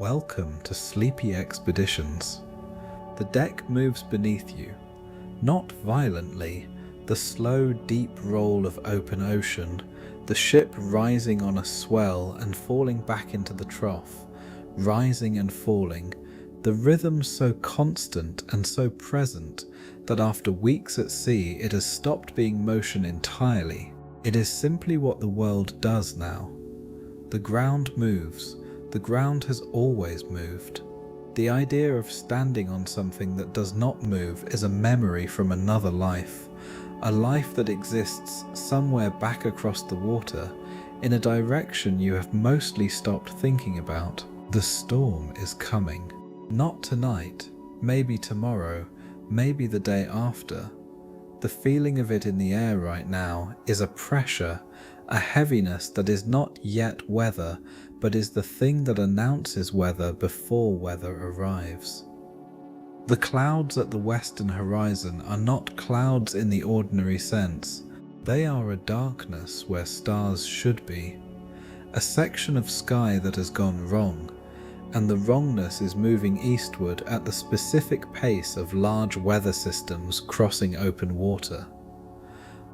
Welcome to Sleepy Expeditions. The deck moves beneath you, not violently, the slow, deep roll of open ocean, the ship rising on a swell and falling back into the trough, rising and falling, the rhythm so constant and so present that after weeks at sea it has stopped being motion entirely. It is simply what the world does now. The ground moves. The ground has always moved. The idea of standing on something that does not move is a memory from another life, a life that exists somewhere back across the water, in a direction you have mostly stopped thinking about. The storm is coming. Not tonight, maybe tomorrow, maybe the day after. The feeling of it in the air right now is a pressure, a heaviness that is not yet weather, but is the thing that announces weather before weather arrives. The clouds at the western horizon are not clouds in the ordinary sense. They are a darkness where stars should be, a section of sky that has gone wrong, and the wrongness is moving eastward at the specific pace of large weather systems crossing open water.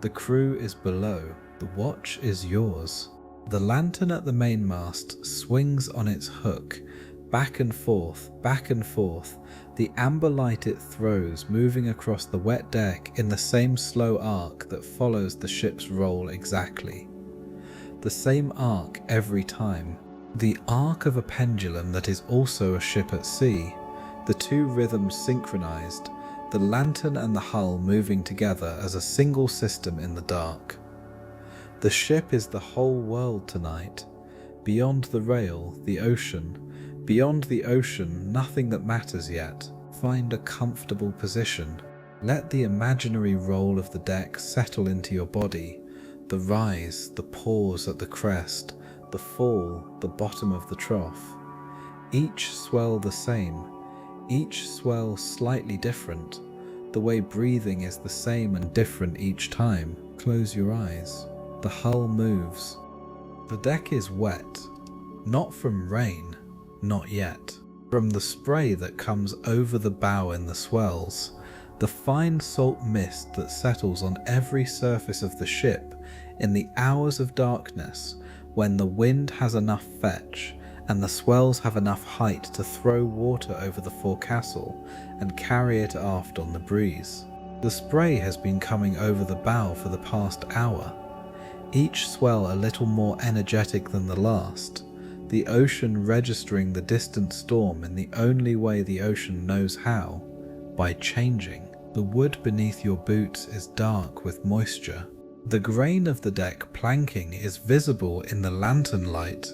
The crew is below. The watch is yours. The lantern at the mainmast swings on its hook, back and forth, the amber light it throws moving across the wet deck in the same slow arc that follows the ship's roll exactly. The same arc every time. The arc of a pendulum that is also a ship at sea, the two rhythms synchronized, the lantern and the hull moving together as a single system in the dark. The ship is the whole world tonight. Beyond the rail, the ocean. Beyond the ocean, nothing that matters yet. Find a comfortable position. Let the imaginary roll of the deck settle into your body. The rise, the pause at the crest, the fall, the bottom of the trough. Each swell the same, each swell slightly different. The way breathing is the same and different each time. Close your eyes. The hull moves. The deck is wet, not from rain, not yet. From the spray that comes over the bow in the swells, the fine salt mist that settles on every surface of the ship in the hours of darkness when the wind has enough fetch and the swells have enough height to throw water over the forecastle and carry it aft on the breeze. The spray has been coming over the bow for the past hour. Each swell a little more energetic than the last, the ocean registering the distant storm in the only way the ocean knows how, by changing. The wood beneath your boots is dark with moisture. The grain of the deck planking is visible in the lantern light,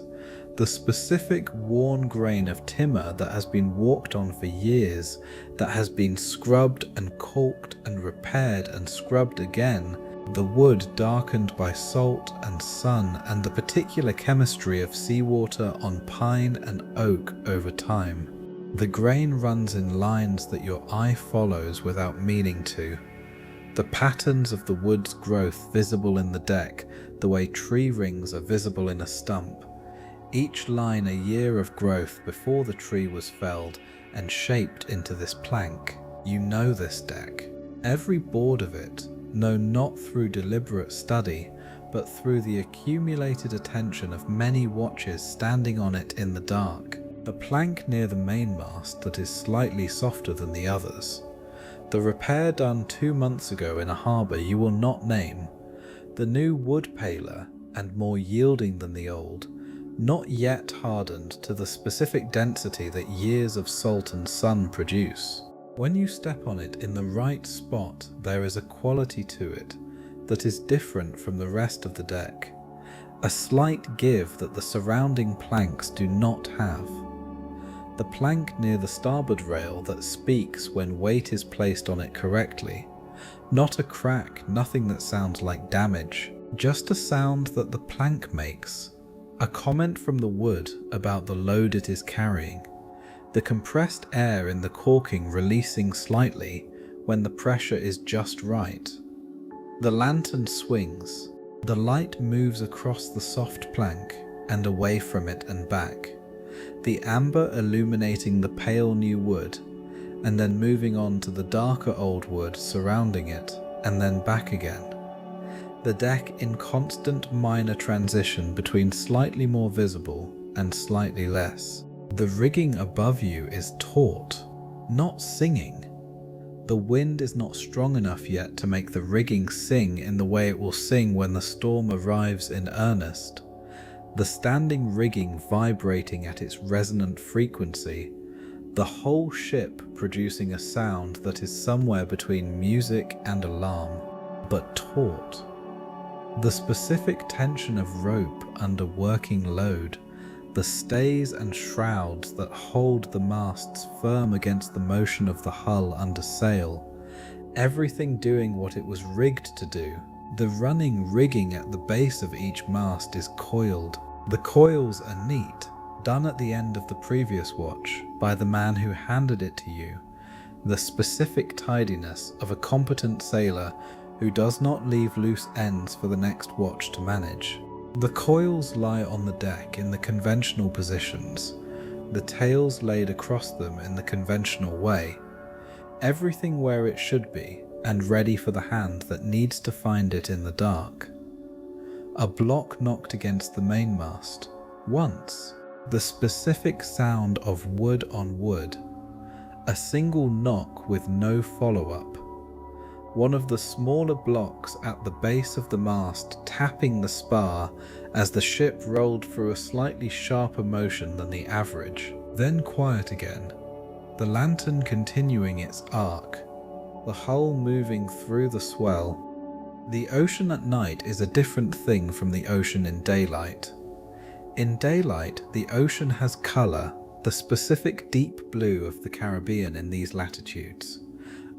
the specific worn grain of timber that has been walked on for years, that has been scrubbed and caulked and repaired and scrubbed again. The wood darkened by salt and sun and the particular chemistry of seawater on pine and oak over time. The grain runs in lines that your eye follows without meaning to. The patterns of the wood's growth visible in the deck, the way tree rings are visible in a stump. Each line a year of growth before the tree was felled and shaped into this plank. You know this deck. Every board of it. No, not through deliberate study, but through the accumulated attention of many watches standing on it in the dark. A plank near the mainmast that is slightly softer than the others. The repair done 2 months ago in a harbour you will not name. The new wood paler and more yielding than the old, not yet hardened to the specific density that years of salt and sun produce. When you step on it in the right spot, there is a quality to it that is different from the rest of the deck, a slight give that the surrounding planks do not have. The plank near the starboard rail that speaks when weight is placed on it correctly, not a crack, nothing that sounds like damage, just a sound that the plank makes, a comment from the wood about the load it is carrying. The compressed air in the caulking releasing slightly when the pressure is just right. The lantern swings. The light moves across the soft plank and away from it and back. the amber illuminating the pale new wood, and then moving on to the darker old wood surrounding it, and then back again. The deck in constant minor transition between slightly more visible and slightly less. The rigging above you is taut, not singing. The wind is not strong enough yet to make the rigging sing in the way it will sing when the storm arrives in earnest. The standing rigging vibrating at its resonant frequency, the whole ship producing a sound that is somewhere between music and alarm, but taut. The specific tension of rope under working load, the stays and shrouds that hold the masts firm against the motion of the hull under sail, everything doing what it was rigged to do. The running rigging at the base of each mast is coiled. The coils are neat, done at the end of the previous watch by the man who handed it to you, the specific tidiness of a competent sailor who does not leave loose ends for the next watch to manage. The coils lie on the deck in the conventional positions, the tails laid across them in the conventional way, everything where it should be and ready for the hand that needs to find it in the dark. A block knocked against the mainmast. Once, the specific sound of wood on wood, a single knock with no follow-up. One of the smaller blocks at the base of the mast tapping the spar as the ship rolled through a slightly sharper motion than the average. Then quiet again, the lantern continuing its arc, the hull moving through the swell. The ocean at night is a different thing from the ocean in daylight. In daylight, the ocean has colour, the specific deep blue of the Caribbean in these latitudes.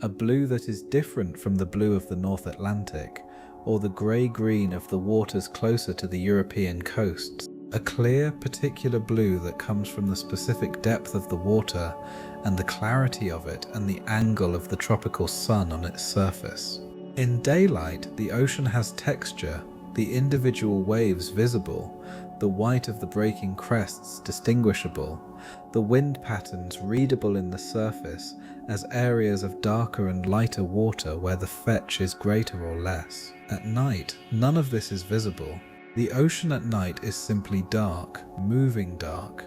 A blue that is different from the blue of the North Atlantic, or the grey-green of the waters closer to the European coasts. A clear, particular blue that comes from the specific depth of the water, and the clarity of it and the angle of the tropical sun on its surface. In daylight, the ocean has texture, the individual waves visible, the white of the breaking crests distinguishable, the wind patterns readable in the surface as areas of darker and lighter water where the fetch is greater or less. At night, none of this is visible. The ocean at night is simply dark, moving dark,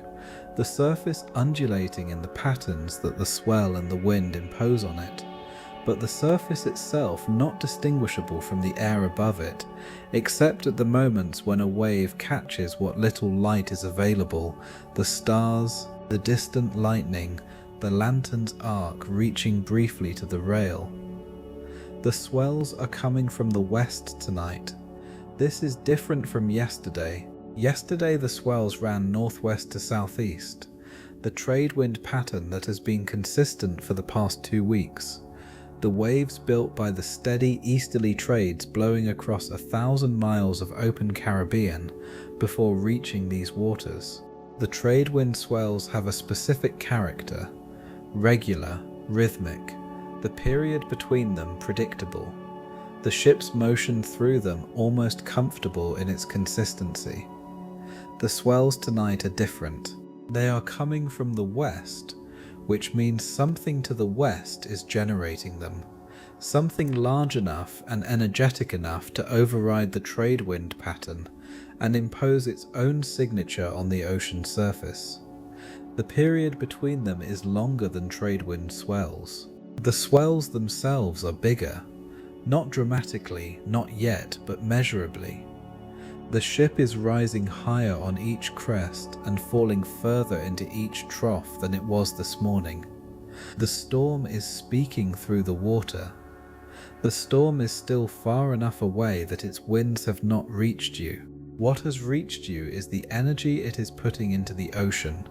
the surface undulating in the patterns that the swell and the wind impose on it, but the surface itself not distinguishable from the air above it, except at the moments when a wave catches what little light is available, the stars, the distant lightning, the lantern's arc reaching briefly to the rail. The swells are coming from the west tonight. This is different from yesterday. Yesterday the swells ran northwest to southeast, the trade wind pattern that has been consistent for the past 2 weeks. The waves built by the steady easterly trades blowing across 1,000 miles of open Caribbean before reaching these waters. The trade wind swells have a specific character, regular, rhythmic, the period between them predictable, the ship's motion through them almost comfortable in its consistency. The swells tonight are different. They are coming from the west, which means something to the west is generating them, something large enough and energetic enough to override the trade wind pattern and impose its own signature on the ocean surface. The period between them is longer than trade wind swells. The swells themselves are bigger, not dramatically, not yet, but measurably. The ship is rising higher on each crest and falling further into each trough than it was this morning. The storm is speaking through the water. The storm is still far enough away that its winds have not reached you. What has reached you is the energy it is putting into the ocean,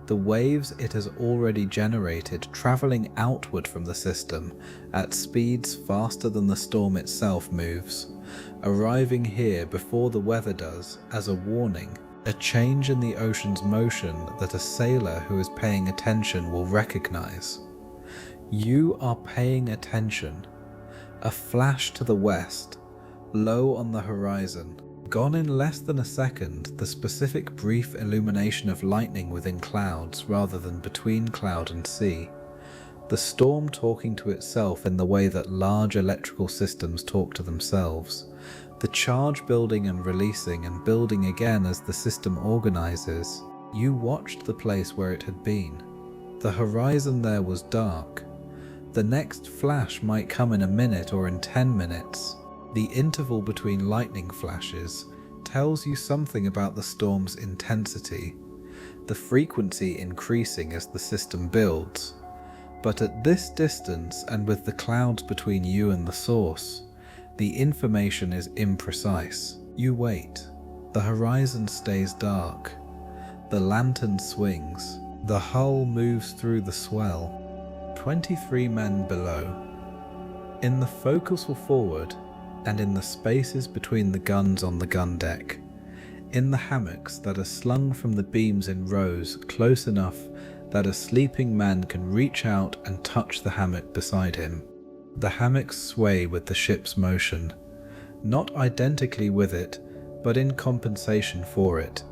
the waves it has already generated traveling outward from the system at speeds faster than the storm itself moves, arriving here before the weather does as a warning, a change in the ocean's motion that a sailor who is paying attention will recognize. You are paying attention. A flash to the west, low on the horizon, Gone in less than a second, the specific brief illumination of lightning within clouds rather than between cloud and sea. The storm talking to itself in the way that large electrical systems talk to themselves. The charge building and releasing and building again as the system organizes. You watched the place where it had been. The horizon there was dark. The next flash might come in a minute or in 10 minutes. The interval between lightning flashes tells you something about the storm's intensity, the frequency increasing as the system builds. But at this distance and with the clouds between you and the source, the information is imprecise. You wait. The horizon stays dark. The lantern swings. The hull moves through the swell. 23 men below. In the forecastle forward, and in the spaces between the guns on the gun deck, in the hammocks that are slung from the beams in rows close enough that a sleeping man can reach out and touch the hammock beside him. The hammocks sway with the ship's motion, not identically with it, but in compensation for it,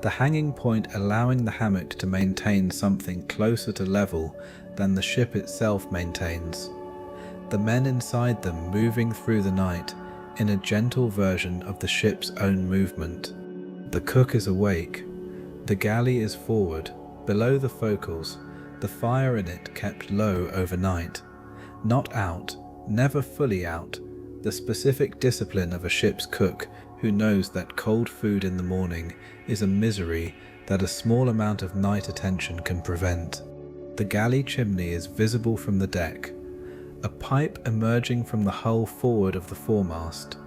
the hanging point allowing the hammock to maintain something closer to level than the ship itself maintains. The men inside them moving through the night in a gentle version of the ship's own movement. The cook is awake. The galley is forward, below the focals, the fire in it kept low overnight. Not out, never fully out, the specific discipline of a ship's cook who knows that cold food in the morning is a misery that a small amount of night attention can prevent. The galley chimney is visible from the deck, a pipe emerging from the hull forward of the foremast,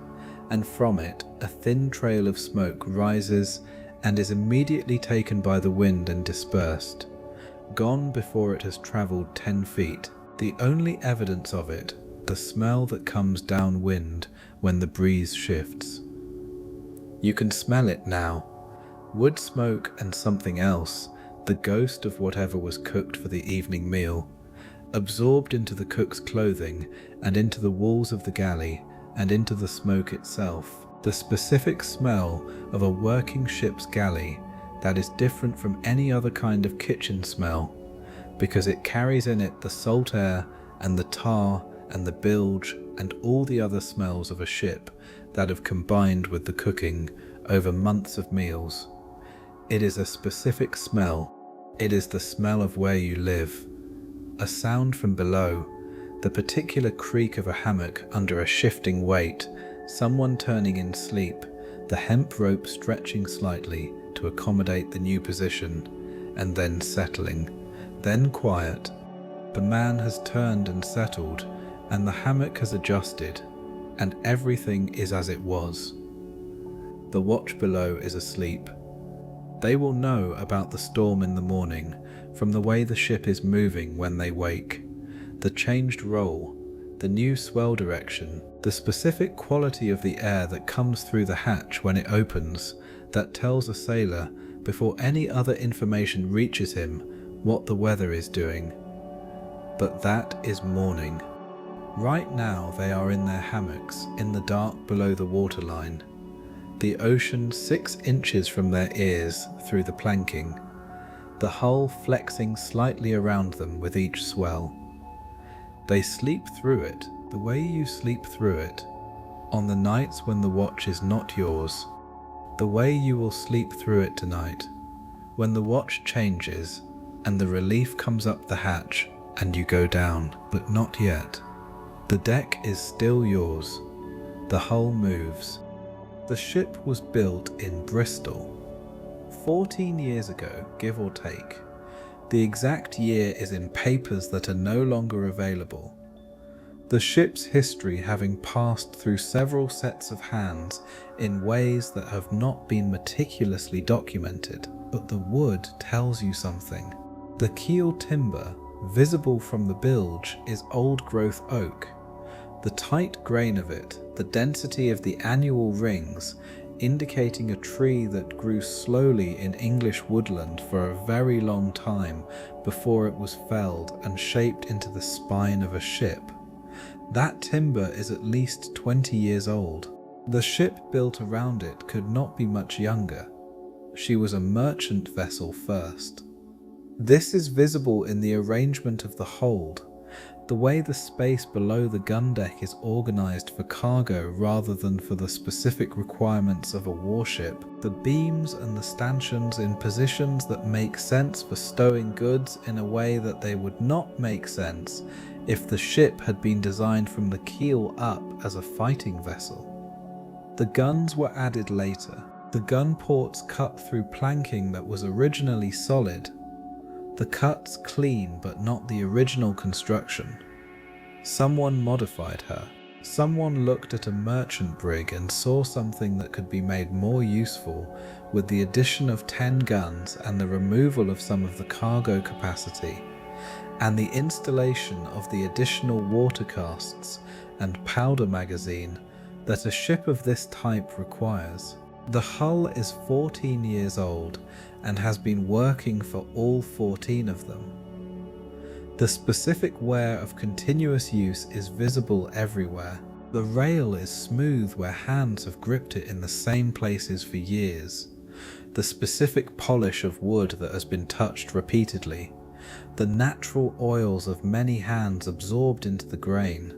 and from it a thin trail of smoke rises and is immediately taken by the wind and dispersed, gone before it has travelled 10 feet. The only evidence of it, the smell that comes downwind when the breeze shifts. You can smell it now. Wood smoke and something else, the ghost of whatever was cooked for the evening meal, absorbed into the cook's clothing and into the walls of the galley and into the smoke itself. The specific smell of a working ship's galley that is different from any other kind of kitchen smell, because it carries in it the salt air and the tar and the bilge and all the other smells of a ship that have combined with the cooking over months of meals. It is a specific smell. It is the smell of where you live. A sound from below, the particular creak of a hammock under a shifting weight, someone turning in sleep, the hemp rope stretching slightly to accommodate the new position, and then settling, then quiet. The man has turned and settled, and the hammock has adjusted, and everything is as it was. The watch below is asleep. They will know about the storm in the morning from the way the ship is moving when they wake, the changed roll, the new swell direction, the specific quality of the air that comes through the hatch when it opens, that tells a sailor, before any other information reaches him, what the weather is doing. But that is morning. Right now they are in their hammocks, in the dark below the waterline. The ocean 6 inches from their ears through the planking, the hull flexing slightly around them with each swell. They sleep through it the way you sleep through it, on the nights when the watch is not yours, the way you will sleep through it tonight, when the watch changes and the relief comes up the hatch and you go down, but not yet. The deck is still yours. The hull moves. The ship was built in Bristol 14 years ago, give or take. The exact year is in papers that are no longer available. The ship's history having passed through several sets of hands in ways that have not been meticulously documented, but the wood tells you something. The keel timber, visible from the bilge, is old-growth oak. The tight grain of it, the density of the annual rings, indicating a tree that grew slowly in English woodland for a very long time before it was felled and shaped into the spine of a ship. That timber is at least 20 years old. The ship built around it could not be much younger. She was a merchant vessel first. This is visible in the arrangement of the hold, the way the space below the gun deck is organized for cargo rather than for the specific requirements of a warship, the beams and the stanchions in positions that make sense for stowing goods in a way that they would not make sense if the ship had been designed from the keel up as a fighting vessel. The guns were added later. The gun ports cut through planking that was originally solid. The cuts clean but not the original construction. Someone modified her. Someone looked at a merchant brig and saw something that could be made more useful with the addition of 10 guns and the removal of some of the cargo capacity, and the installation of the additional water casks and powder magazine that a ship of this type requires. The hull is 14 years old and has been working for all 14 of them. The specific wear of continuous use is visible everywhere. The rail is smooth where hands have gripped it in the same places for years. The specific polish of wood that has been touched repeatedly. The natural oils of many hands absorbed into the grain.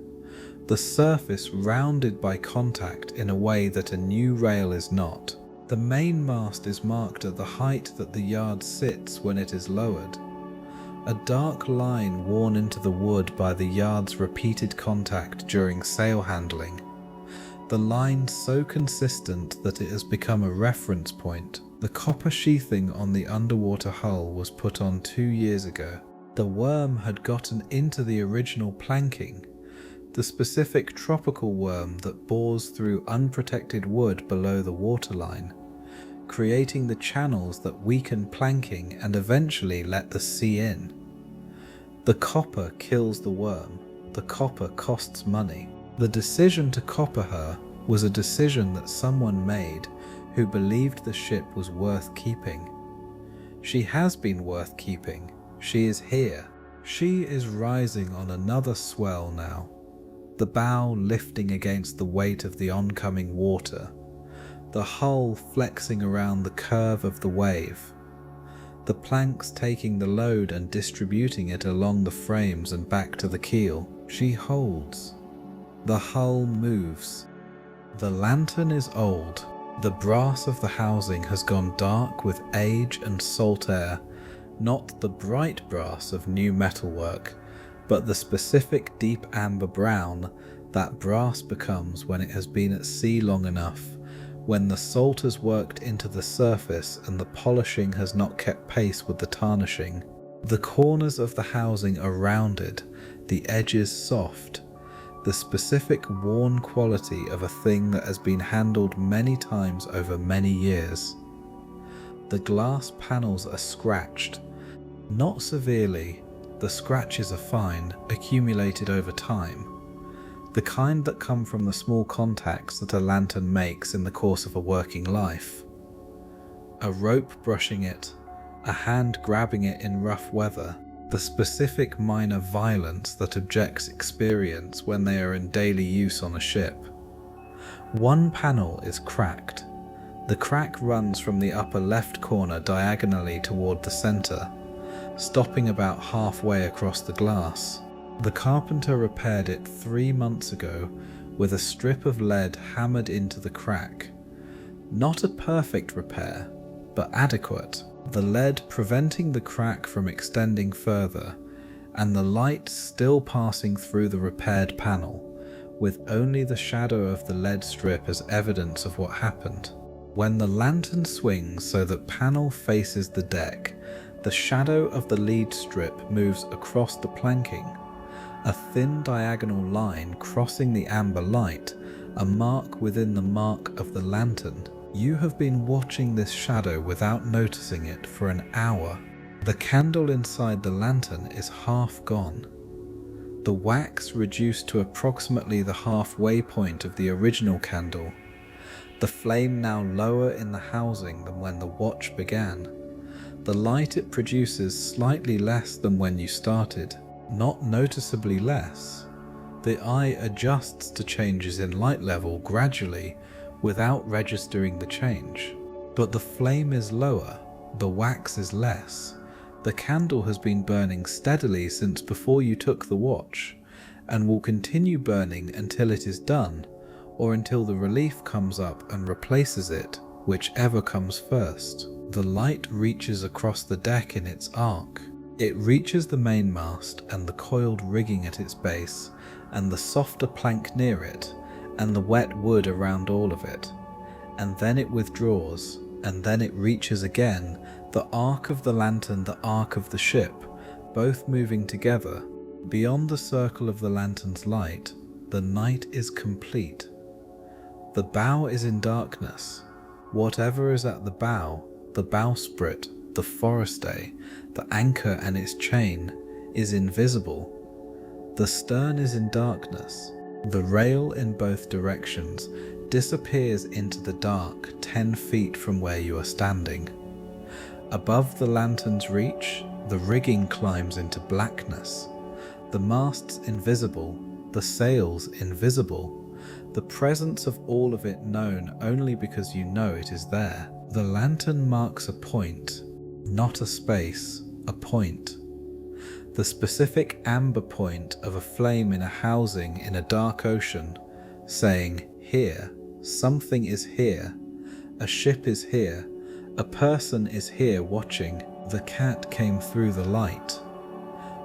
The surface rounded by contact in a way that a new rail is not. The main mast is marked at the height that the yard sits when it is lowered. A dark line worn into the wood by the yard's repeated contact during sail handling. The line so consistent that it has become a reference point. The copper sheathing on the underwater hull was put on 2 years ago. The worm had gotten into the original planking, the specific tropical worm that bores through unprotected wood below the waterline, creating the channels that weaken planking and eventually let the sea in. The copper kills the worm. The copper costs money. The decision to copper her was a decision that someone made who believed the ship was worth keeping. She has been worth keeping. She is here. She is rising on another swell now, the bow lifting against the weight of the oncoming water, the hull flexing around the curve of the wave, the planks taking the load and distributing it along the frames and back to the keel. She holds. The hull moves. The lantern is old. The brass of the housing has gone dark with age and salt air, not the bright brass of new metalwork, but the specific deep amber brown that brass becomes when it has been at sea long enough, when the salt has worked into the surface and the polishing has not kept pace with the tarnishing. The corners of the housing are rounded, the edges soft, the specific worn quality of a thing that has been handled many times over many years. The glass panels are scratched, not severely. The scratches are fine, accumulated over time, the kind that come from the small contacts that a lantern makes in the course of a working life. A rope brushing it, a hand grabbing it in rough weather, the specific minor violence that objects experience when they are in daily use on a ship. One panel is cracked. The crack runs from the upper left corner diagonally toward the center, stopping about halfway across the glass. The carpenter repaired it 3 months ago with a strip of lead hammered into the crack. Not a perfect repair, but adequate. The lead preventing the crack from extending further, and the light still passing through the repaired panel, with only the shadow of the lead strip as evidence of what happened. When the lantern swings so that panel faces the deck, the shadow of the lead strip moves across the planking, a thin diagonal line crossing the amber light, a mark within the mark of the lantern. You have been watching this shadow without noticing it for an hour. The candle inside the lantern is half gone. The wax reduced to approximately the halfway point of the original candle. The flame now lower in the housing than when the watch began. The light it produces slightly less than when you started, not noticeably less. The eye adjusts to changes in light level gradually without registering the change. But the flame is lower, the wax is less. The candle has been burning steadily since before you took the watch, and will continue burning until it is done, or until the relief comes up and replaces it, whichever comes first. The light reaches across the deck in its arc. It reaches the mainmast and the coiled rigging at its base, and the softer plank near it, and the wet wood around all of it. And then it withdraws, and then it reaches again, the arc of the lantern, the arc of the ship, both moving together. Beyond the circle of the lantern's light, the night is complete. The bow is in darkness. Whatever is at the bowsprit, the forestay, the anchor and its chain, is invisible. The stern is in darkness. The rail in both directions disappears into the dark 10 feet from where you are standing. Above the lantern's reach, the rigging climbs into blackness. The masts invisible, the sails invisible, the presence of all of it known only because you know it is there. The lantern marks a point, not a space, a point. The specific amber point of a flame in a housing in a dark ocean, saying, here, something is here, a ship is here, a person is here watching. The cat came through the light.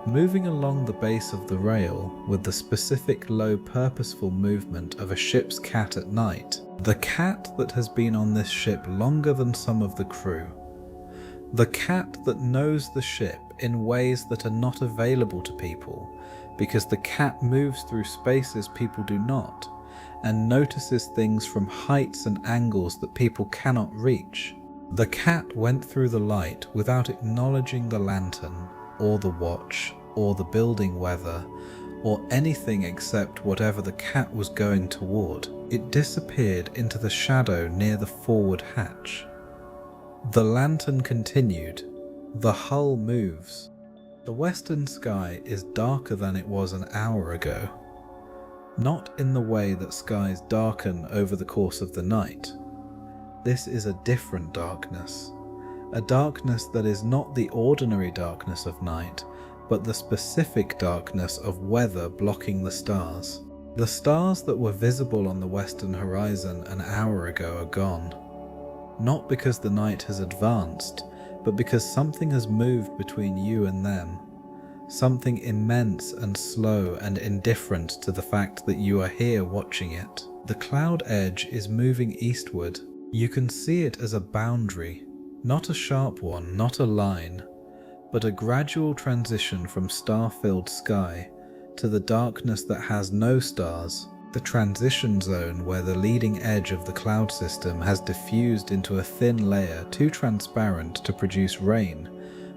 Moving along the base of the rail with the specific low purposeful movement of a ship's cat at night. The cat that has been on this ship longer than some of the crew. The cat that knows the ship in ways that are not available to people, because the cat moves through spaces people do not, and notices things from heights and angles that people cannot reach. The cat went through the light without acknowledging the lantern, or the watch, or the building weather, or anything except whatever the cat was going toward. It disappeared into the shadow near the forward hatch. The lantern continued. The hull moves. The western sky is darker than it was an hour ago. Not in the way that skies darken over the course of the night. This is a different darkness. A darkness that is not the ordinary darkness of night, but the specific darkness of weather blocking the stars. The stars that were visible on the western horizon an hour ago are gone. Not because the night has advanced, but because something has moved between you and them. Something immense and slow and indifferent to the fact that you are here watching it. The cloud edge is moving eastward. You can see it as a boundary, not a sharp one, not a line, but a gradual transition from star-filled sky to the darkness that has no stars, the transition zone where the leading edge of the cloud system has diffused into a thin layer too transparent to produce rain,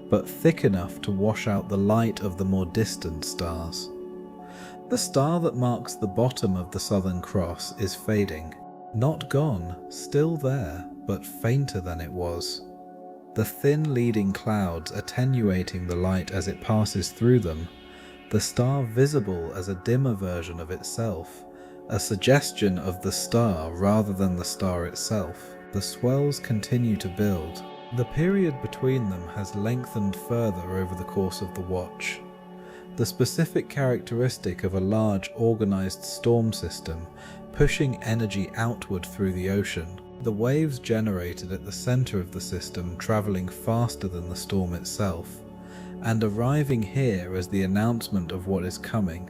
but thick enough to wash out the light of the more distant stars. The star that marks the bottom of the Southern Cross is fading. Not gone, still there, but fainter than it was. The thin leading clouds attenuating the light as it passes through them, the star visible as a dimmer version of itself, a suggestion of the star rather than the star itself. The swells continue to build. The period between them has lengthened further over the course of the watch. The specific characteristic of a large organized storm system pushing energy outward through the ocean. The waves generated at the center of the system traveling faster than the storm itself, and arriving here as the announcement of what is coming.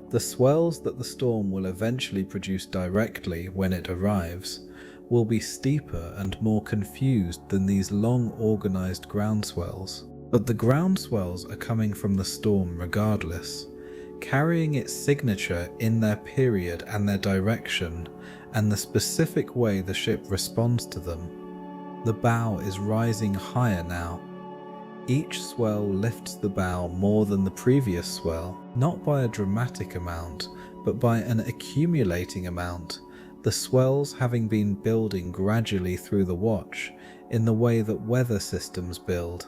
The swells that the storm will eventually produce directly when it arrives will be steeper and more confused than these long organized ground swells. But the ground swells are coming from the storm regardless, carrying its signature in their period and their direction, and the specific way the ship responds to them. The bow is rising higher now. Each swell lifts the bow more than the previous swell, not by a dramatic amount, but by an accumulating amount, the swells having been building gradually through the watch, in the way that weather systems build.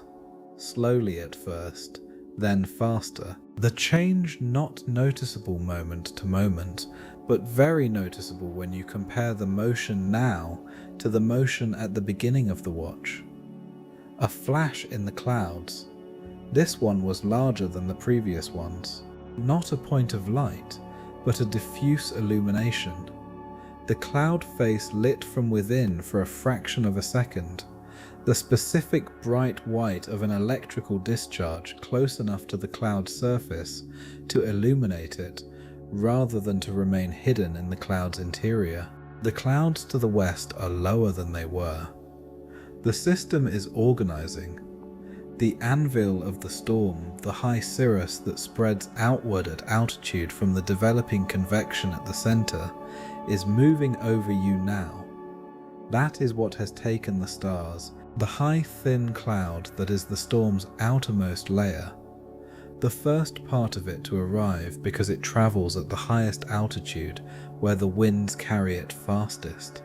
Slowly at first, then faster. The change not noticeable moment to moment, but very noticeable when you compare the motion now to the motion at the beginning of the watch. A flash in the clouds. This one was larger than the previous ones. Not a point of light, but a diffuse illumination. The cloud face lit from within for a fraction of a second. The specific bright white of an electrical discharge close enough to the cloud's surface to illuminate it, rather than to remain hidden in the cloud's interior. The clouds to the west are lower than they were. The system is organizing. The anvil of the storm, the high cirrus that spreads outward at altitude from the developing convection at the center, is moving over you now. That is what has taken the stars, the high thin cloud that is the storm's outermost layer, the first part of it to arrive because it travels at the highest altitude where the winds carry it fastest.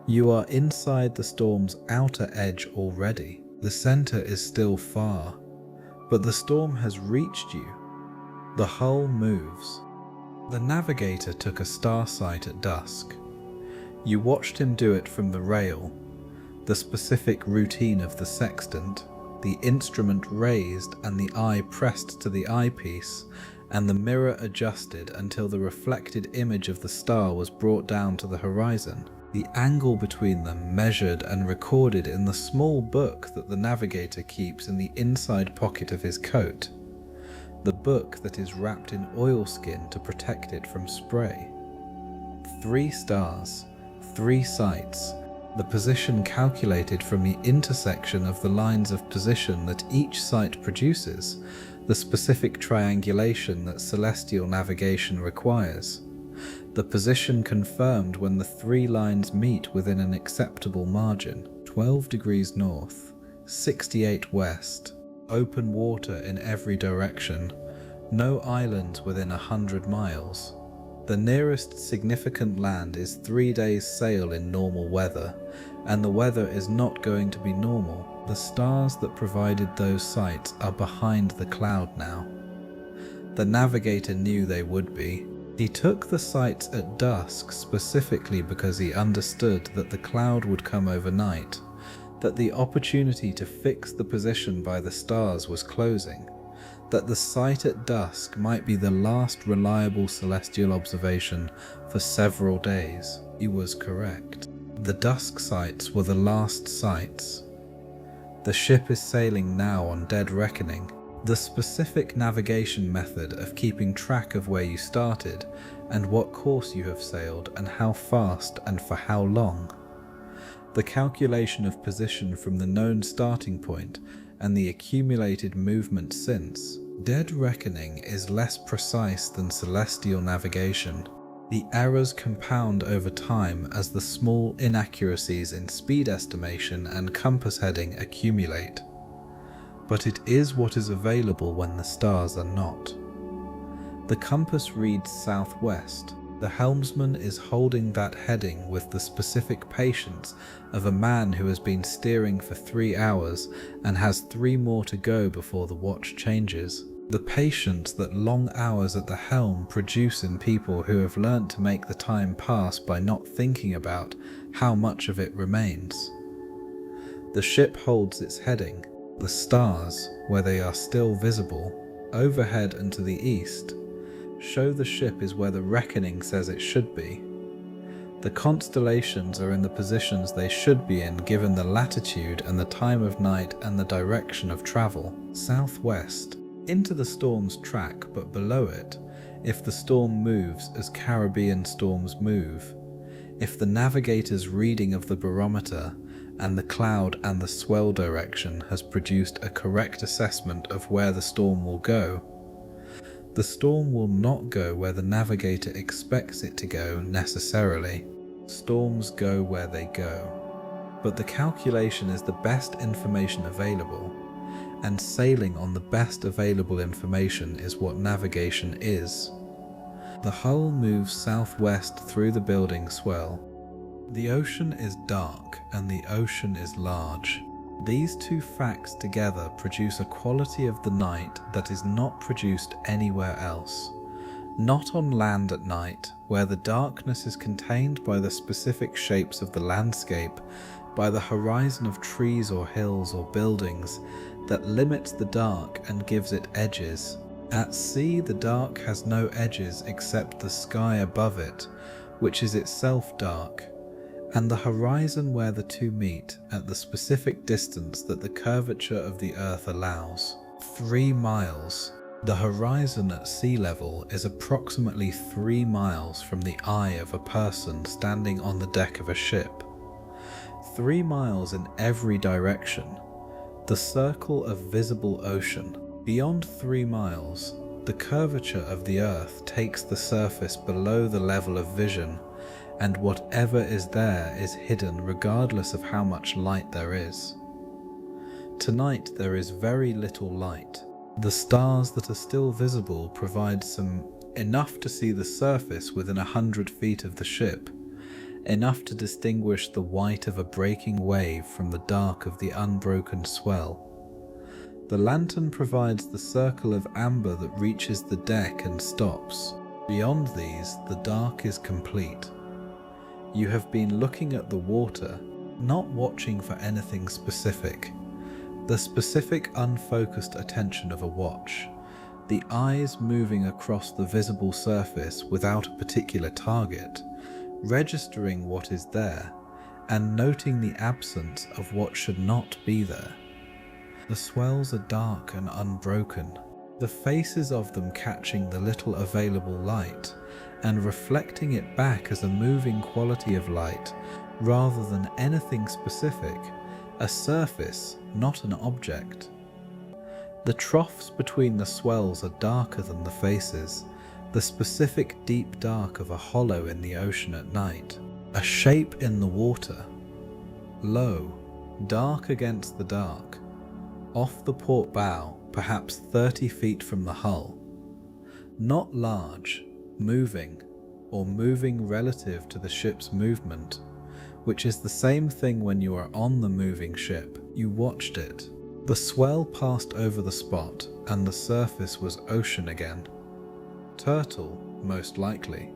You are inside the storm's outer edge already. The center is still far, but the storm has reached you. The hull moves. The navigator took a star sight at dusk. You watched him do it from the rail, the specific routine of the sextant, the instrument raised and the eye pressed to the eyepiece, and the mirror adjusted until the reflected image of the star was brought down to the horizon. The angle between them measured and recorded in the small book that the navigator keeps in the inside pocket of his coat, the book that is wrapped in oilskin to protect it from spray. 3 stars, 3 sights, the position calculated from the intersection of the lines of position that each sight produces, the specific triangulation that celestial navigation requires. The position confirmed when the 3 lines meet within an acceptable margin. 12 degrees north, 68 west, open water in every direction, no islands within 100 miles. The nearest significant land is 3 days' sail in normal weather, and the weather is not going to be normal. The stars that provided those sights are behind the cloud now. The navigator knew they would be. He took the sights at dusk specifically because he understood that the cloud would come overnight, that the opportunity to fix the position by the stars was closing, that the sight at dusk might be the last reliable celestial observation for several days. He was correct. The dusk sights were the last sights. The ship is sailing now on dead reckoning. The specific navigation method of keeping track of where you started and what course you have sailed and how fast and for how long. The calculation of position from the known starting point and the accumulated movement since. Dead reckoning is less precise than celestial navigation. The errors compound over time as the small inaccuracies in speed estimation and compass heading accumulate. But it is what is available when the stars are not. The compass reads southwest. The helmsman is holding that heading with the specific patience of a man who has been steering for 3 hours and has 3 more to go before the watch changes. The patience that long hours at the helm produce in people who have learnt to make the time pass by not thinking about how much of it remains. The ship holds its heading. The stars, where they are still visible, overhead and to the east, show the ship is where the reckoning says it should be. The constellations are in the positions they should be in given the latitude and the time of night and the direction of travel. Southwest, into the storm's track but below it, if the storm moves as Caribbean storms move, if the navigator's reading of the barometer and the cloud and the swell direction has produced a correct assessment of where the storm will go. The storm will not go where the navigator expects it to go necessarily. Storms go where they go. But the calculation is the best information available, and sailing on the best available information is what navigation is. The hull moves southwest through the building swell. The ocean is dark and the ocean is large. These two facts together produce a quality of the night that is not produced anywhere else. Not on land at night, where the darkness is contained by the specific shapes of the landscape, by the horizon of trees or hills or buildings that limits the dark and gives it edges. At sea, the dark has no edges except the sky above it, which is itself dark, and the horizon where the two meet at the specific distance that the curvature of the earth allows. 3 miles. The horizon at sea level is approximately 3 miles from the eye of a person standing on the deck of a ship. 3 miles in every direction. The circle of visible ocean. Beyond 3 miles, the curvature of the earth takes the surface below the level of vision, and whatever is there is hidden regardless of how much light there is. Tonight there is very little light. The stars that are still visible provide enough to see the surface within 100 feet of the ship, enough to distinguish the white of a breaking wave from the dark of the unbroken swell. The lantern provides the circle of amber that reaches the deck and stops. Beyond these, the dark is complete. You have been looking at the water, not watching for anything specific. The specific unfocused attention of a watch, the eyes moving across the visible surface without a particular target, registering what is there, and noting the absence of what should not be there. The swells are dark and unbroken, the faces of them catching the little available light, and reflecting it back as a moving quality of light, rather than anything specific, a surface, not an object. The troughs between the swells are darker than the faces, the specific deep dark of a hollow in the ocean at night, a shape in the water, low, dark against the dark, off the port bow, perhaps 30 feet from the hull, not large, moving, or moving relative to the ship's movement, which is the same thing when you are on the moving ship. You watched it. The swell passed over the spot, and the surface was ocean again. Turtle, most likely.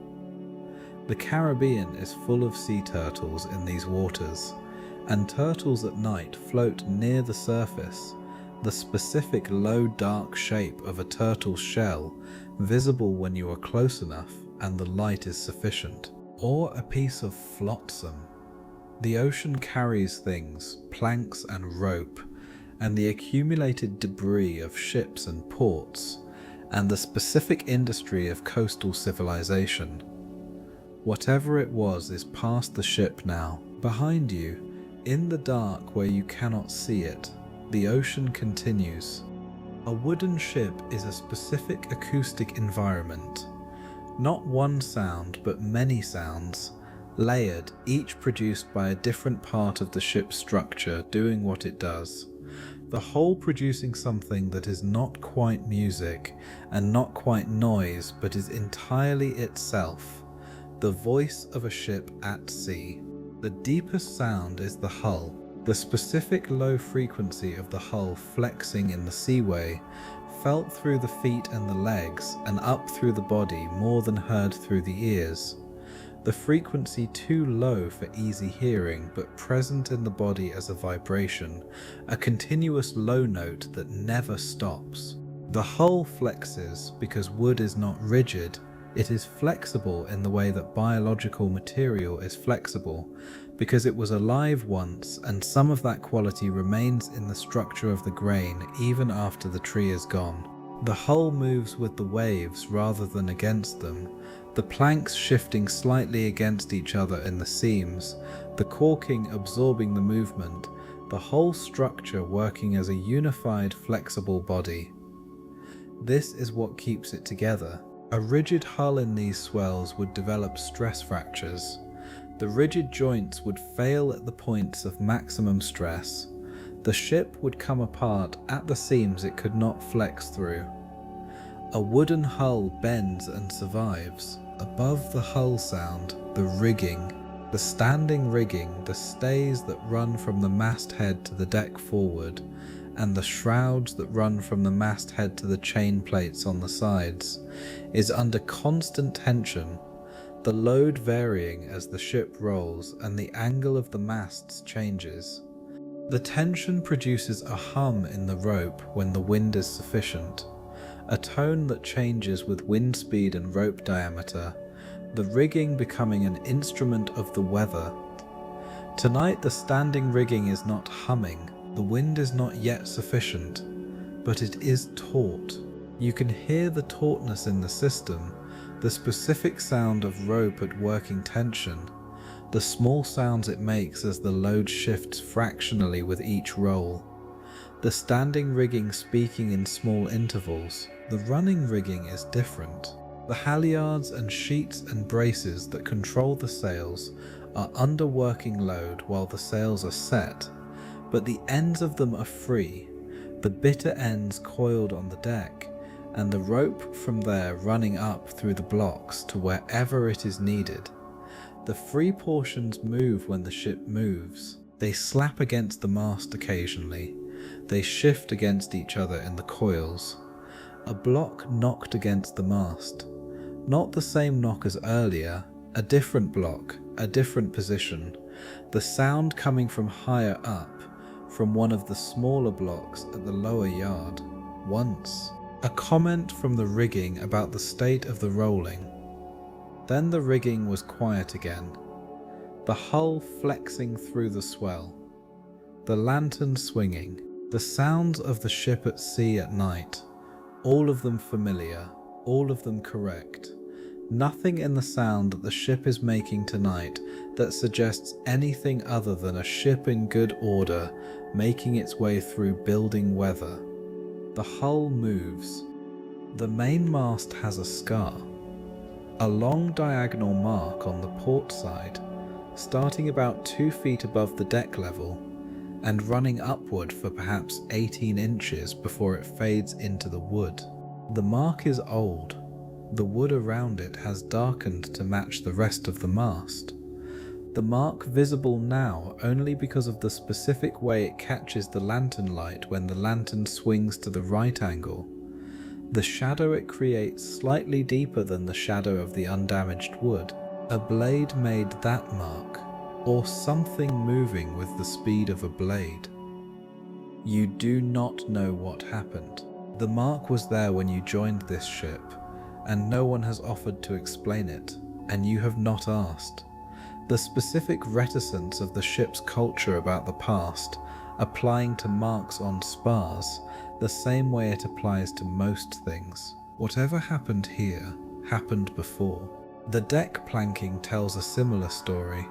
The Caribbean is full of sea turtles in these waters, and turtles at night float near the surface, the specific low dark shape of a turtle's shell, visible when you are close enough and the light is sufficient. Or a piece of flotsam. The ocean carries things, planks and rope, and the accumulated debris of ships and ports, and the specific industry of coastal civilization. Whatever it was is past the ship now. Behind you, in the dark where you cannot see it, the ocean continues. A wooden ship is a specific acoustic environment. Not one sound, but many sounds, layered, each produced by a different part of the ship's structure doing what it does. The whole producing something that is not quite music and not quite noise, but is entirely itself, the voice of a ship at sea. The deepest sound is the hull, the specific low frequency of the hull flexing in the seaway, felt through the feet and the legs and up through the body more than heard through the ears. The frequency too low for easy hearing, but present in the body as a vibration, a continuous low note that never stops. The hull flexes because wood is not rigid, it is flexible in the way that biological material is flexible, because it was alive once and some of that quality remains in the structure of the grain even after the tree is gone. The hull moves with the waves rather than against them, the planks shifting slightly against each other in the seams, the caulking absorbing the movement, the whole structure working as a unified flexible body. This is what keeps it together. A rigid hull in these swells would develop stress fractures. The rigid joints would fail at the points of maximum stress. The ship would come apart at the seams it could not flex through. A wooden hull bends and survives. Above the hull sound, the rigging, The standing rigging, the stays that run from the masthead to the deck forward, and the shrouds that run from the masthead to the chain plates on the sides, is under constant tension, the load varying as the ship rolls and the angle of the masts changes. The tension produces a hum in the rope when the wind is sufficient, a tone that changes with wind speed and rope diameter, the rigging becoming an instrument of the weather. Tonight the standing rigging is not humming, the wind is not yet sufficient, but it is taut. You can hear the tautness in the system, the specific sound of rope at working tension, the small sounds it makes as the load shifts fractionally with each roll, the standing rigging speaking in small intervals. The running rigging is different. The halyards and sheets and braces that control the sails are under working load while the sails are set, but the ends of them are free, the bitter ends coiled on the deck, and the rope from there running up through the blocks to wherever it is needed. The free portions move when the ship moves. They slap against the mast occasionally. They shift against each other in the coils. A block knocked against the mast. Not the same knock as earlier, a different block, a different position, the sound coming from higher up, from one of the smaller blocks at the lower yard. Once, a comment from the rigging about the state of the rolling. Then the rigging was quiet again, the hull flexing through the swell, the lantern swinging, the sounds of the ship at sea at night, all of them familiar, all of them correct. Nothing in the sound that the ship is making tonight that suggests anything other than a ship in good order making its way through building weather. The hull moves. The main mast has a scar, a long diagonal mark on the port side, starting about 2 feet above the deck level and running upward for perhaps 18 inches before it fades into the wood. The mark is old. The wood around it has darkened to match the rest of the mast. The mark visible now only because of the specific way it catches the lantern light when the lantern swings to the right angle. The shadow it creates slightly deeper than the shadow of the undamaged wood. A blade made that mark, or something moving with the speed of a blade. You do not know what happened. The mark was there when you joined this ship, and no one has offered to explain it, and you have not asked. The specific reticence of the ship's culture about the past, applying to marks on spars, the same way it applies to most things. Whatever happened here, happened before. The deck planking tells a similar story.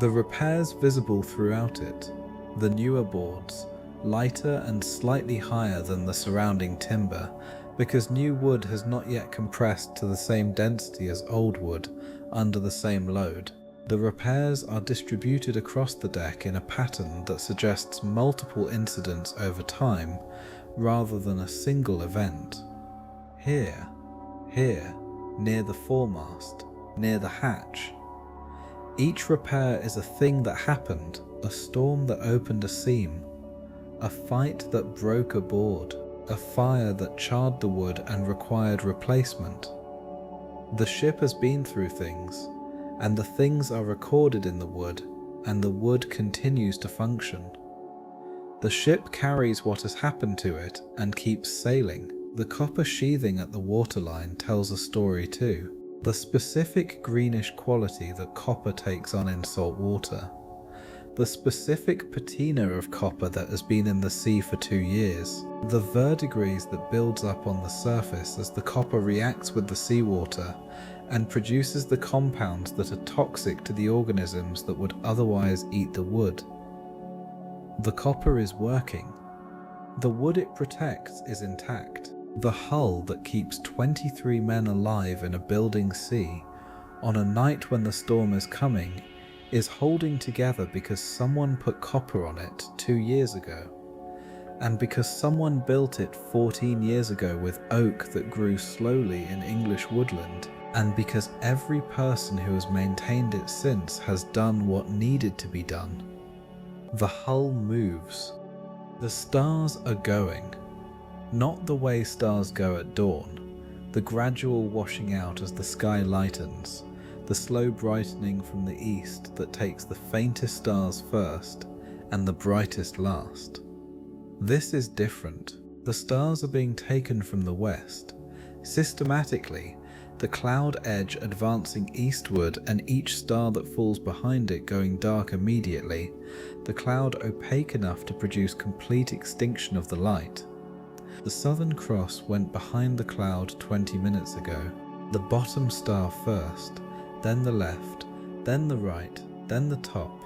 The repairs visible throughout it, the newer boards, lighter and slightly higher than the surrounding timber, because new wood has not yet compressed to the same density as old wood under the same load. The repairs are distributed across the deck in a pattern that suggests multiple incidents over time, rather than a single event. Here, near the foremast, near the hatch. Each repair is a thing that happened, a storm that opened a seam, a fight that broke a board, a fire that charred the wood and required replacement. The ship has been through things, and the things are recorded in the wood, and the wood continues to function. The ship carries what has happened to it and keeps sailing. The copper sheathing at the waterline tells a story too. The specific greenish quality that copper takes on in salt water. The specific patina of copper that has been in the sea for 2 years. The verdigris that builds up on the surface as the copper reacts with the seawater and produces the compounds that are toxic to the organisms that would otherwise eat the wood. The copper is working. The wood it protects is intact. The hull that keeps 23 men alive in a building sea on a night when the storm is coming is holding together because someone put copper on it 2 years ago. and because someone built it 14 years ago with oak that grew slowly in English woodland, and because every person who has maintained it since has done what needed to be done. The hull moves. The stars are going. Not the way stars go at dawn, the gradual washing out as the sky lightens, the slow brightening from the east that takes the faintest stars first and the brightest last. This is different. The stars are being taken from the west, systematically, the cloud edge advancing eastward and each star that falls behind it going dark immediately, the cloud opaque enough to produce complete extinction of the light. The Southern Cross went behind the cloud 20 minutes ago. The bottom star first, then the left, then the right, then the top.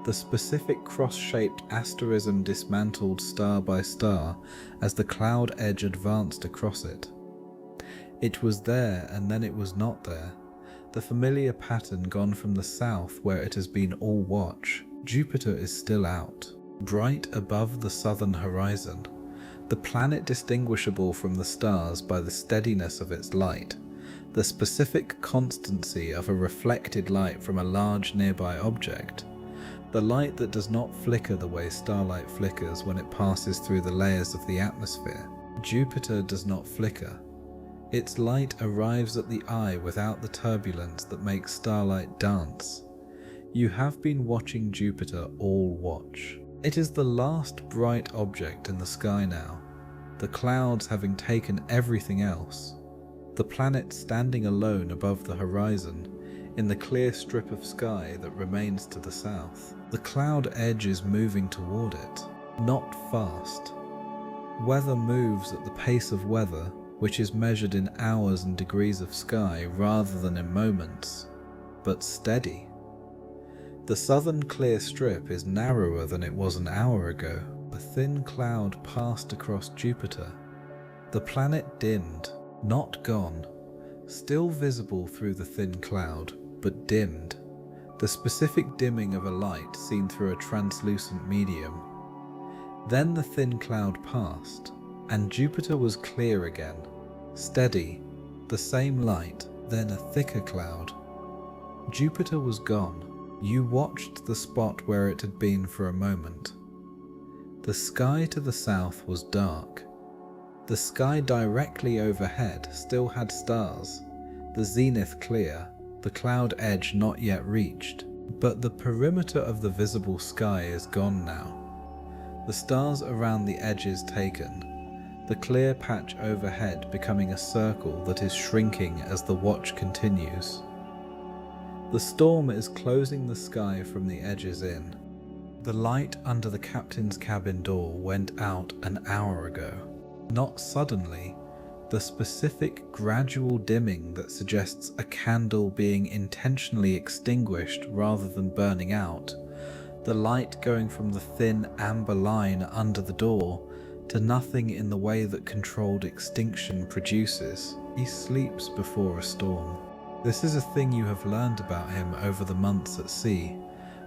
The specific cross-shaped asterism dismantled star by star as the cloud edge advanced across it. It was there and then it was not there. The familiar pattern gone from the south where it has been all watch. Jupiter is still out, bright above the southern horizon. The planet distinguishable from the stars by the steadiness of its light, the specific constancy of a reflected light from a large nearby object, the light that does not flicker the way starlight flickers when it passes through the layers of the atmosphere. Jupiter does not flicker. Its light arrives at the eye without the turbulence that makes starlight dance. You have been watching Jupiter all watch. It is the last bright object in the sky now, the clouds having taken everything else, the planet standing alone above the horizon in the clear strip of sky that remains to the south. The cloud edge is moving toward it, not fast. Weather moves at the pace of weather, which is measured in hours and degrees of sky rather than in moments, but steady. The southern clear strip is narrower than it was an hour ago. A thin cloud passed across Jupiter. The planet dimmed, not gone, still visible through the thin cloud, but dimmed. The specific dimming of a light seen through a translucent medium. Then the thin cloud passed, and Jupiter was clear again, steady, the same light, then a thicker cloud. Jupiter was gone. You watched the spot where it had been for a moment. The sky to the south was dark. The sky directly overhead still had stars, the zenith clear, the cloud edge not yet reached, but the perimeter of the visible sky is gone now. The stars around the edges taken, the clear patch overhead becoming a circle that is shrinking as the watch continues. The storm is closing the sky from the edges in. The light under the captain's cabin door went out an hour ago. Not suddenly, the specific gradual dimming that suggests a candle being intentionally extinguished rather than burning out, the light going from the thin amber line under the door to nothing in the way that controlled extinction produces. He sleeps before a storm. This is a thing you have learned about him over the months at sea,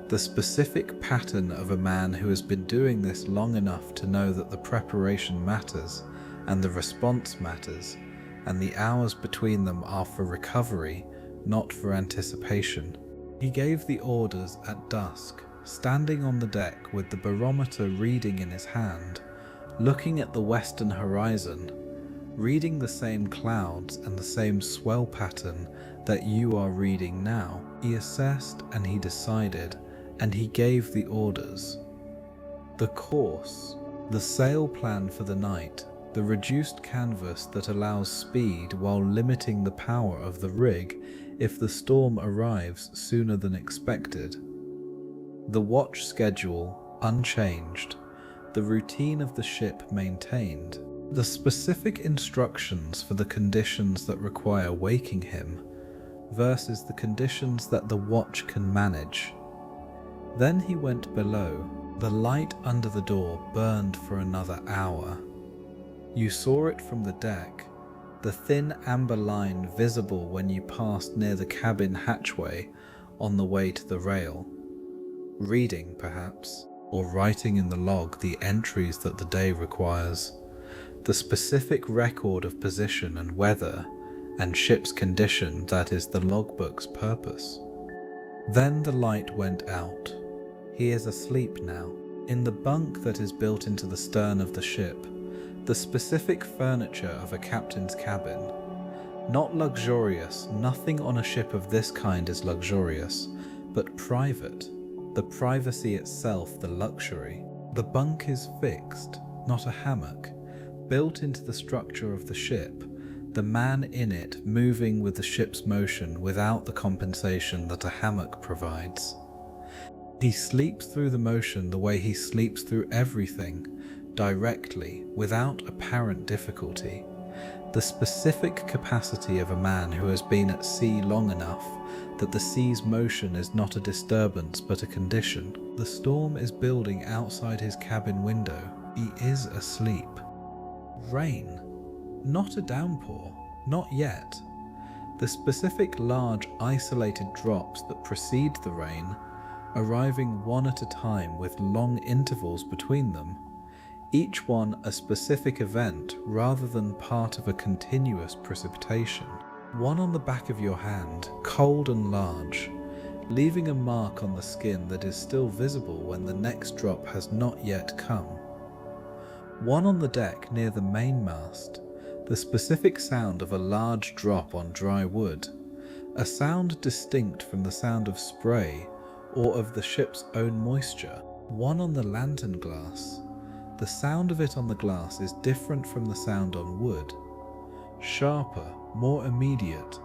the specific pattern of a man who has been doing this long enough to know that the preparation matters, and the response matters, and the hours between them are for recovery, not for anticipation. He gave the orders at dusk, standing on the deck with the barometer reading in his hand, looking at the western horizon, reading the same clouds and the same swell pattern that you are reading now. He assessed and he decided, and he gave the orders. The course, the sail plan for the night, the reduced canvas that allows speed while limiting the power of the rig if the storm arrives sooner than expected. The watch schedule unchanged, the routine of the ship maintained, the specific instructions for the conditions that require waking him versus the conditions that the watch can manage. Then he went below. The light under the door burned for another hour. You saw it from the deck, the thin amber line visible when you passed near the cabin hatchway on the way to the rail. Reading, perhaps. or writing in the log the entries that the day requires, the specific record of position and weather and ship's condition that is the logbook's purpose. Then the light went out. He is asleep now, in the bunk that is built into the stern of the ship, the specific furniture of a captain's cabin. Not luxurious, nothing on a ship of this kind is luxurious, but private, the privacy itself the luxury. The bunk is fixed, not a hammock, built into the structure of the ship, the man in it moving with the ship's motion without the compensation that a hammock provides. He sleeps through the motion the way he sleeps through everything, directly, without apparent difficulty. The specific capacity of a man who has been at sea long enough that the sea's motion is not a disturbance but a condition. The storm is building outside his cabin window. He is asleep. Rain. Not a downpour. Not yet. The specific large isolated drops that precede the rain, arriving one at a time with long intervals between them, each one a specific event rather than part of a continuous precipitation. One on the back of your hand, cold and large, leaving a mark on the skin that is still visible when the next drop has not yet come. One on the deck near the mainmast, the specific sound of a large drop on dry wood, a sound distinct from the sound of spray or of the ship's own moisture. One on the lantern glass. The sound of it on the glass is different from the sound on wood. Sharper, more immediate,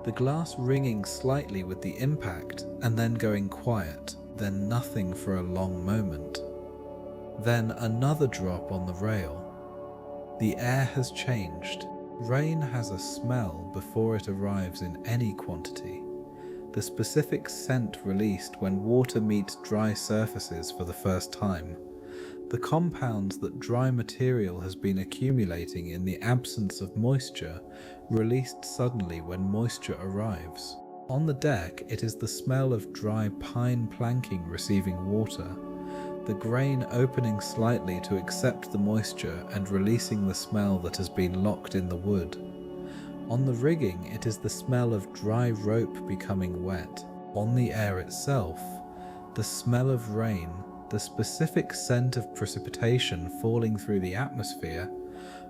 the glass ringing slightly with the impact and then going quiet, then nothing for a long moment. Then another drop on the rail. The air has changed. Rain has a smell before it arrives in any quantity. The specific scent released when water meets dry surfaces for the first time. The compounds that dry material has been accumulating in the absence of moisture, released suddenly when moisture arrives. On the deck, it is the smell of dry pine planking receiving water, the grain opening slightly to accept the moisture and releasing the smell that has been locked in the wood. On the rigging, it is the smell of dry rope becoming wet. On the air itself, the smell of rain, the specific scent of precipitation falling through the atmosphere,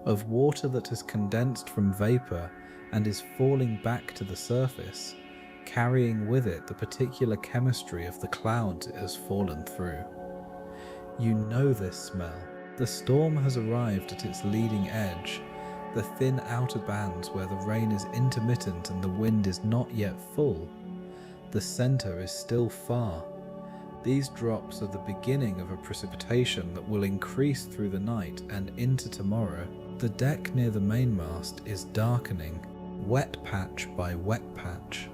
of water that has condensed from vapor and is falling back to the surface, carrying with it the particular chemistry of the clouds it has fallen through. You know this smell. The storm has arrived at its leading edge, the thin outer bands where the rain is intermittent and the wind is not yet full. The center is still far. These drops are the beginning of a precipitation that will increase through the night and into tomorrow. The deck near the mainmast is darkening, wet patch by wet patch,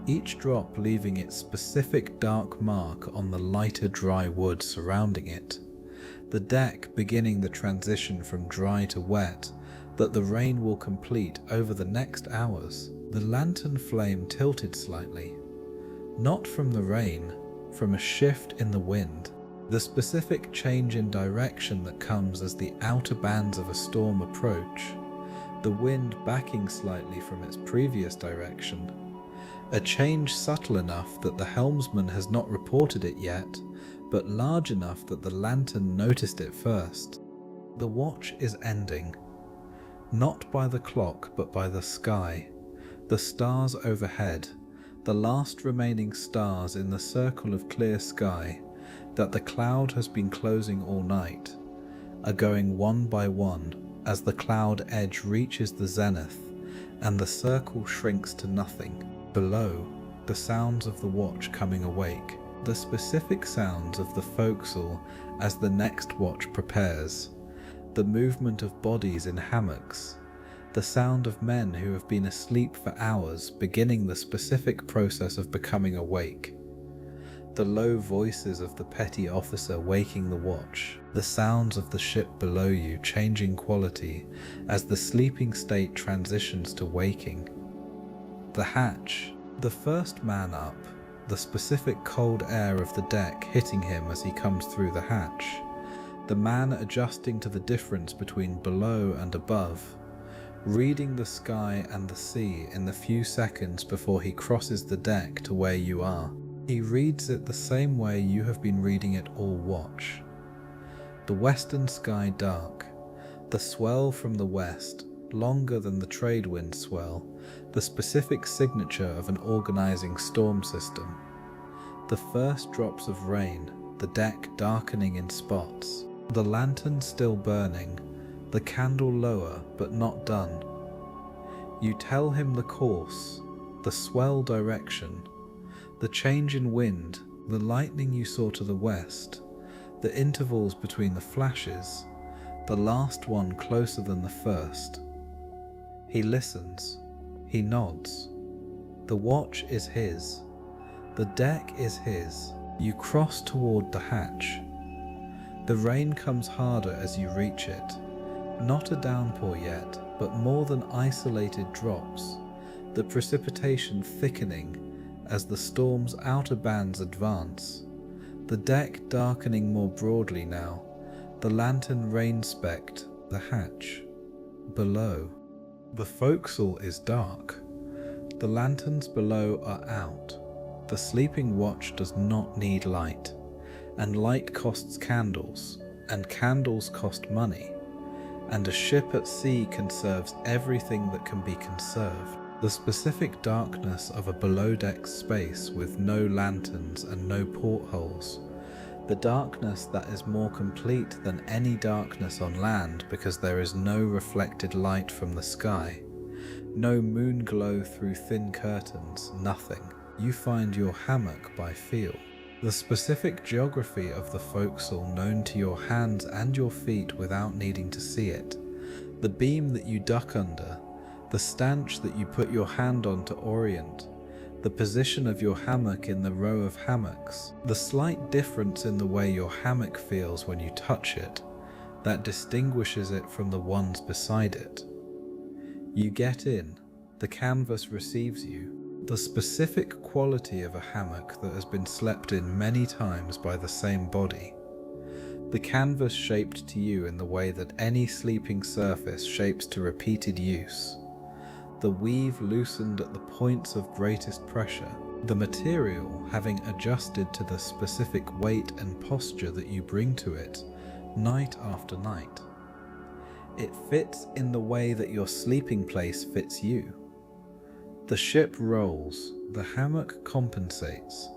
each drop leaving its specific dark mark on the lighter dry wood surrounding it. The deck beginning the transition from dry to wet that the rain will complete over the next hours. The lantern flame tilted slightly, not from the rain, from a shift in the wind, the specific change in direction that comes as the outer bands of a storm approach, the wind backing slightly from its previous direction, a change subtle enough that the helmsman has not reported it yet, but large enough that the lantern noticed it first. The watch is ending, not by the clock but by the sky, the stars overhead, the last remaining stars in the circle of clear sky that the cloud has been closing all night, are going one by one as the cloud edge reaches the zenith and the circle shrinks to nothing. Below, the sounds of the watch coming awake, the specific sounds of the forecastle as the next watch prepares, the movement of bodies in hammocks, the sound of men who have been asleep for hours beginning the specific process of becoming awake, the low voices of the petty officer waking the watch, the sounds of the ship below you changing quality as the sleeping state transitions to waking. The hatch, the first man up, the specific cold air of the deck hitting him as he comes through the hatch, the man adjusting to the difference between below and above, reading the sky and the sea in the few seconds before he crosses the deck to where you are. He reads it the same way you have been reading it all watch. The western sky dark, the swell from the west, longer than the trade wind swell, the specific signature of an organizing storm system. The first drops of rain, the deck darkening in spots, the lantern still burning, the candle lower but not done. You tell him the course, the swell direction, the change in wind, the lightning you saw to the west, the intervals between the flashes, the last one closer than the first. He listens, he nods. The watch is his, the deck is his. You cross toward the hatch. The rain comes harder as you reach it. Not a downpour yet, but more than isolated drops, the precipitation thickening as the storm's outer bands advance, the deck darkening more broadly now, the lantern rain-specked, the hatch. Below, the forecastle is dark. The lanterns below are out. The sleeping watch does not need light, and light costs candles, and candles cost money. And a ship at sea conserves everything that can be conserved. The specific darkness of a below-deck space with no lanterns and no portholes. The darkness that is more complete than any darkness on land because there is no reflected light from the sky. No moon glow through thin curtains, nothing. You find your hammock by feel. The specific geography of the forecastle known to your hands and your feet without needing to see it. The beam that you duck under, the stanch that you put your hand on to orient, the position of your hammock in the row of hammocks, the slight difference in the way your hammock feels when you touch it, that distinguishes it from the ones beside it. You get in, the canvas receives you. The specific quality of a hammock that has been slept in many times by the same body. The canvas shaped to you in the way that any sleeping surface shapes to repeated use. The weave loosened at the points of greatest pressure. The material having adjusted to the specific weight and posture that you bring to it, night after night. It fits in the way that your sleeping place fits you. The ship rolls, the hammock compensates.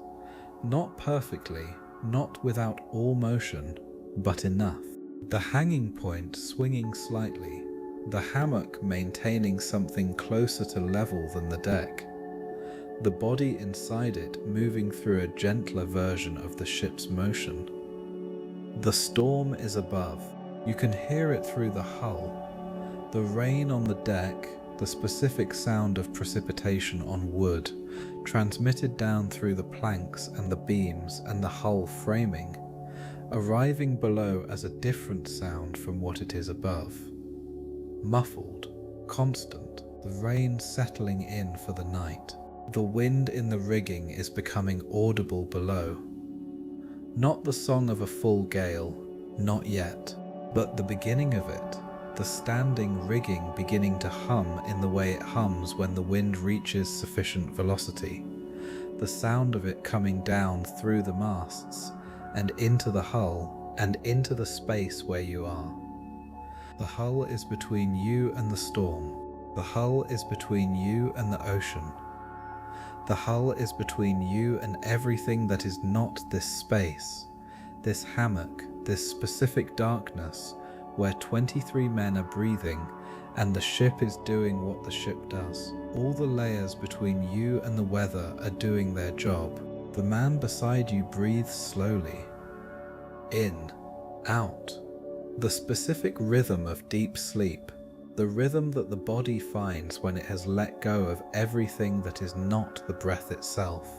Not perfectly, not without all motion, but enough. The hanging point swinging slightly, the hammock maintaining something closer to level than the deck. The body inside it moving through a gentler version of the ship's motion. The storm is above. You can hear it through the hull. The rain on the deck, the specific sound of precipitation on wood, transmitted down through the planks and the beams and the hull framing, arriving below as a different sound from what it is above. Muffled, constant, the rain settling in for the night. The wind in the rigging is becoming audible below. Not the song of a full gale, not yet, but the beginning of it. The standing rigging beginning to hum in the way it hums when the wind reaches sufficient velocity. The sound of it coming down through the masts, and into the hull, and into the space where you are. The hull is between you and the storm. The hull is between you and the ocean. The hull is between you and everything that is not this space, this hammock, this specific darkness, where 23 men are breathing and the ship is doing what the ship does. All the layers between you and the weather are doing their job. The man beside you breathes slowly. In, out. The specific rhythm of deep sleep, the rhythm that the body finds when it has let go of everything that is not the breath itself.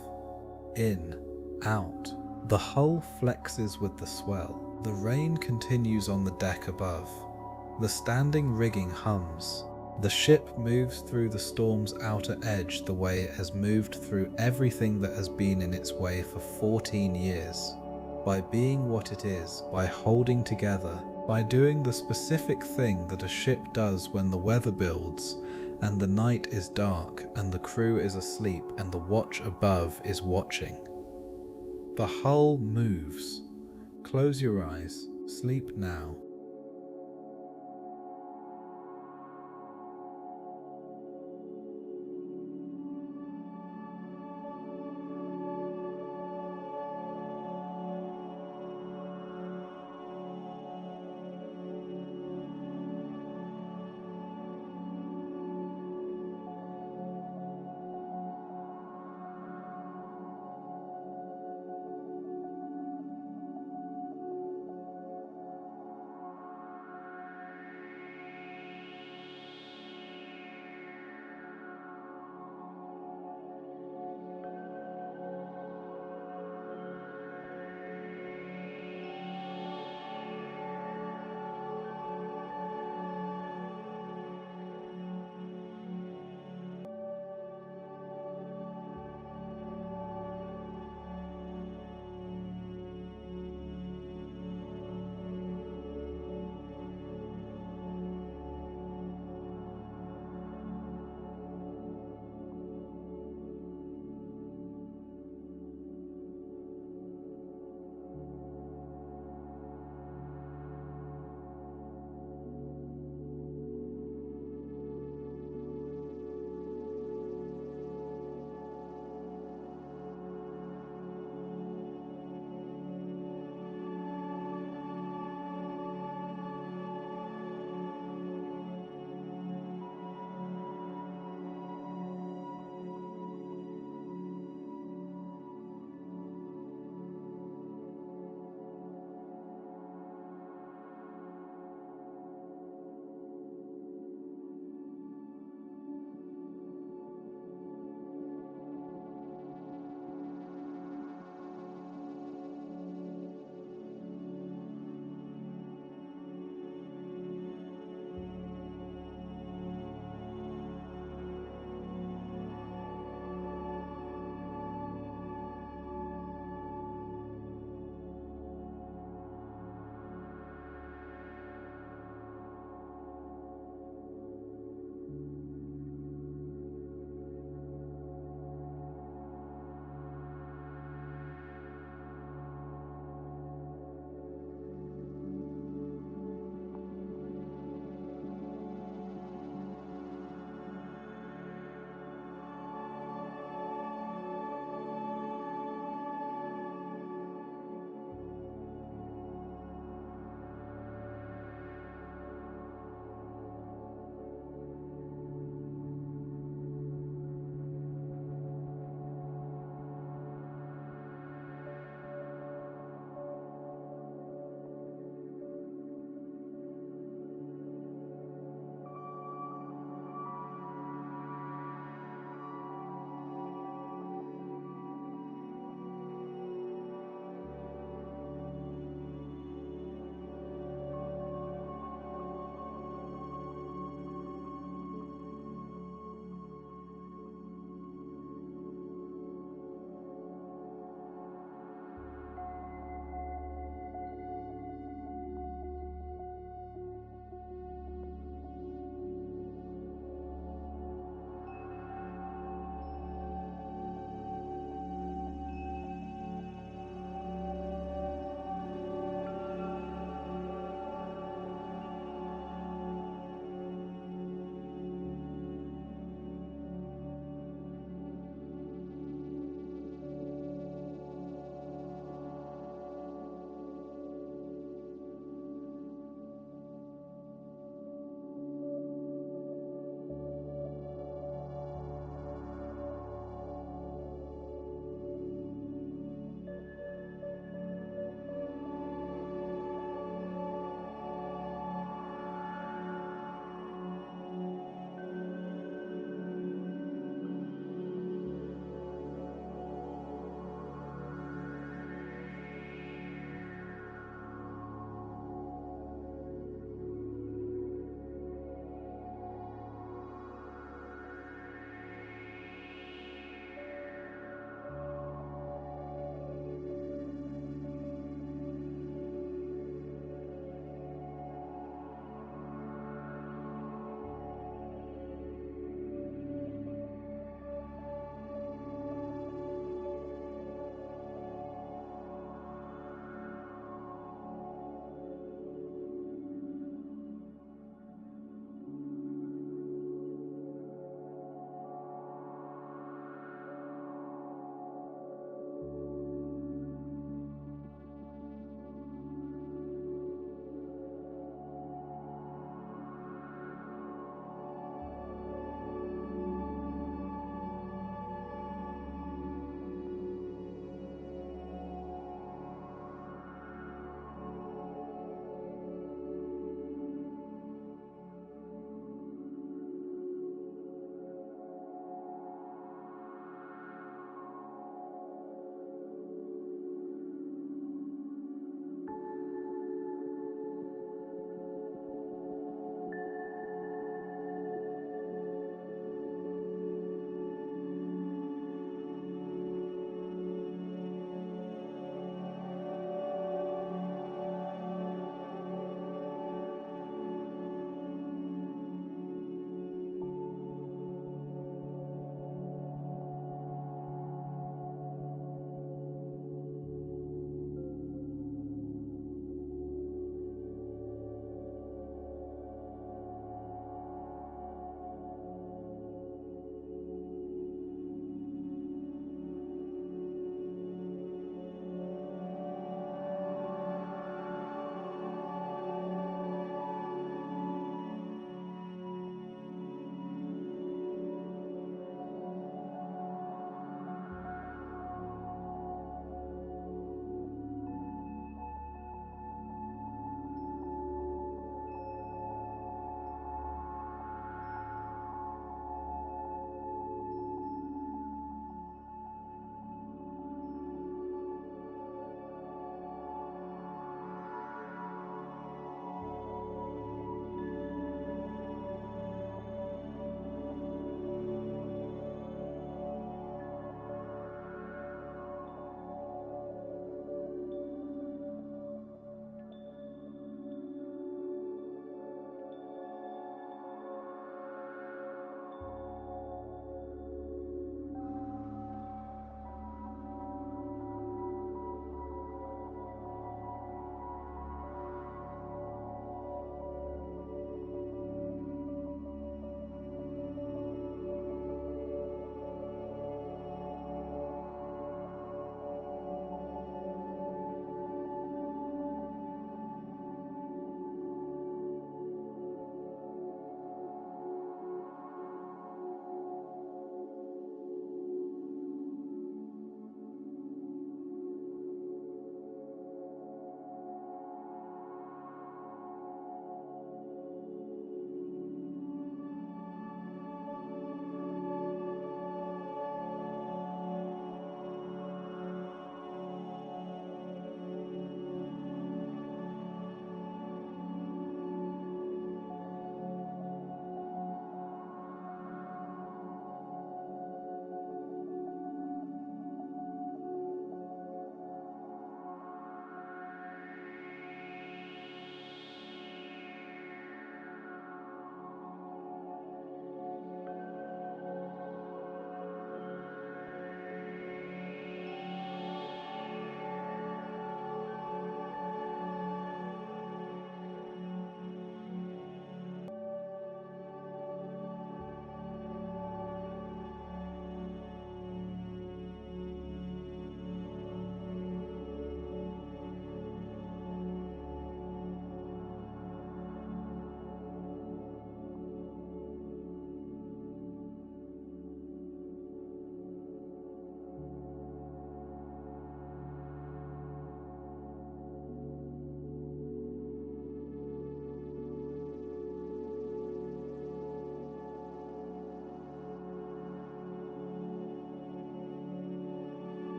In, out. The hull flexes with the swell. The rain continues on the deck above. The standing rigging hums. The ship moves through the storm's outer edge the way it has moved through everything that has been in its way for 14 years. By being what it is, by holding together, by doing the specific thing that a ship does when the weather builds, and the night is dark, and the crew is asleep, and the watch above is watching. The hull moves. Close your eyes, sleep now.